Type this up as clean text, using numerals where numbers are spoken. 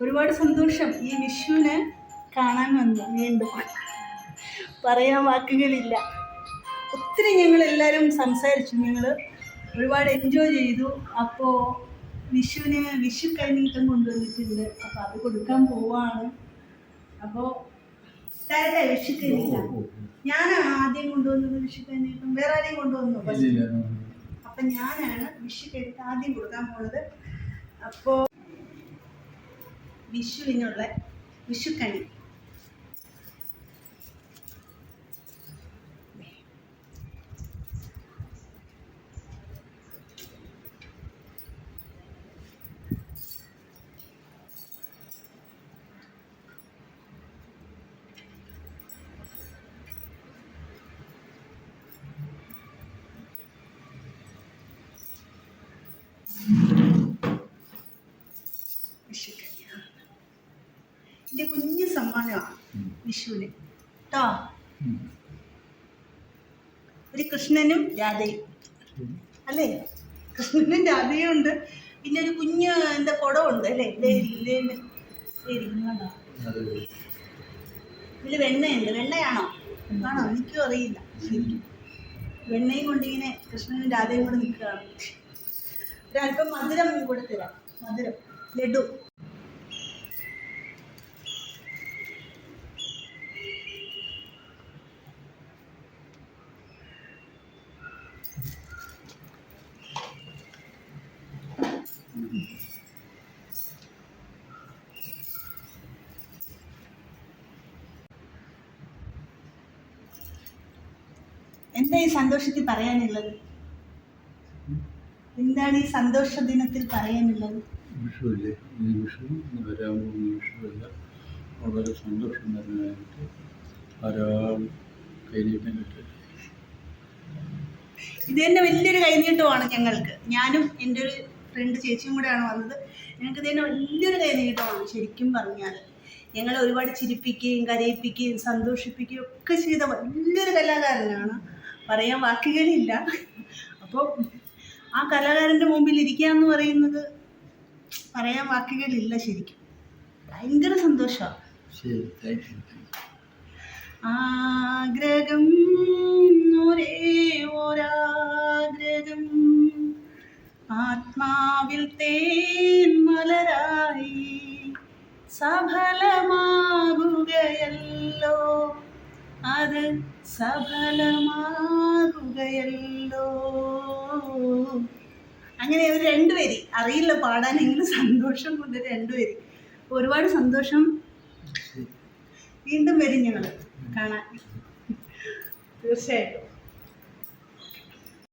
ഒരുപാട് സന്തോഷം ഈ വിഷുവിനെ കാണാൻ വന്നു. വീണ്ടും പറയാൻ വാക്കുകളില്ല. ഒത്തിരി ഞങ്ങളെല്ലാവരും സംസാരിച്ചു, ഞങ്ങൾ ഒരുപാട് എൻജോയ് ചെയ്തു. അപ്പോൾ വിഷുവിന് വിഷു കൈനീട്ടം കൊണ്ടുവന്നിട്ടുണ്ട്. അപ്പോൾ അത് കൊടുക്കാൻ പോവാണ്. അപ്പോൾ വിഷു കൈനീട്ടം ഞാനാണ് ആദ്യം കൊണ്ടുവന്നത്. വിഷു കൈനീട്ടം വേറെ ആരെയും കൊണ്ടുവന്നു? അപ്പം ഞാനാണ് വിഷു കൈനീട്ടം ആദ്യം കൊടുക്കാൻ പോകുന്നത്. അപ്പോൾ വിഷുവിനുള്ള വിഷുക്കണി എൻ്റെ കുഞ്ഞു സമ്മാനമാണ് വിഷുവിന് കേട്ടോ. ഒരു കൃഷ്ണനും രാധയും അല്ലേ? കൃഷ്ണനും രാധയും ഉണ്ട്. പിന്നെ ഒരു കുഞ്ഞ് എന്താ കുടമുണ്ട് അല്ലേ? ഇതിൽ വെണ്ണയുണ്ട്. വെണ്ണയാണോ? ആണോ? എനിക്കും അറിയില്ല ശരിക്കും. വെണ്ണയും കൊണ്ടിങ്ങനെ കൃഷ്ണനും രാധയും കൂടെ നിൽക്കുകയാണ്. ഒരല്പം മധുരം കൂടെ തരാം. മധുരം ലഡു. എന്താ ഈ സന്തോഷത്തിൽ പറയാനുള്ളത്? എന്താണ് ഈ സന്തോഷ ദിനത്തിൽ പറയാനുള്ളത്? വിഷുവില്ലേ, ഈ വിഷു വരാൻ പോകുന്ന വിഷുവല്ല, വളരെ സന്തോഷം തരാനായിട്ട് ധാരാളം കൈനീട്ടം കിട്ടും. ഇത് തന്നെ വലിയൊരു കൈനീട്ടമാണ് ഞങ്ങൾക്ക്. ഞാനും എൻ്റെ ഒരു ഫ്രണ്ട് ചേച്ചിയും കൂടെയാണ് വന്നത്. ഞങ്ങൾക്ക് ഇത് തന്നെ വലിയൊരു കൈനീട്ടമാണ് ശരിക്കും പറഞ്ഞാൽ. ഞങ്ങളെ ഒരുപാട് ചിരിപ്പിക്കുകയും കരയിപ്പിക്കുകയും സന്തോഷിപ്പിക്കുകയും ഒക്കെ ചെയ്ത വലിയൊരു കലാകാരനാണ്. പറയാൻ വാക്കുകളില്ല. അപ്പോൾ ആ കലാകാരൻ്റെ മുമ്പിൽ ഇരിക്കുക എന്ന് പറയുന്നത് പറയാൻ വാക്കുകളില്ല ശരിക്കും. ഭയങ്കര സന്തോഷമാണ്. ആഗ്രഹം ഒരേ ഒരാഗ്രഹം ആത്മാവിൽ തേൻ മലരായി സഫലമാകുകയല്ലോ, അത് സഫലമാകുകയല്ലോ. അങ്ങനെ ഒരു രണ്ടുപേര് അറിയില്ല പാടാനെങ്കിലും സന്തോഷം കൊണ്ട് രണ്ടുപേര്. ഒരുപാട് സന്തോഷം. വീണ്ടും വരും ഞങ്ങൾ കാണാൻ തീർച്ചയായിട്ടും.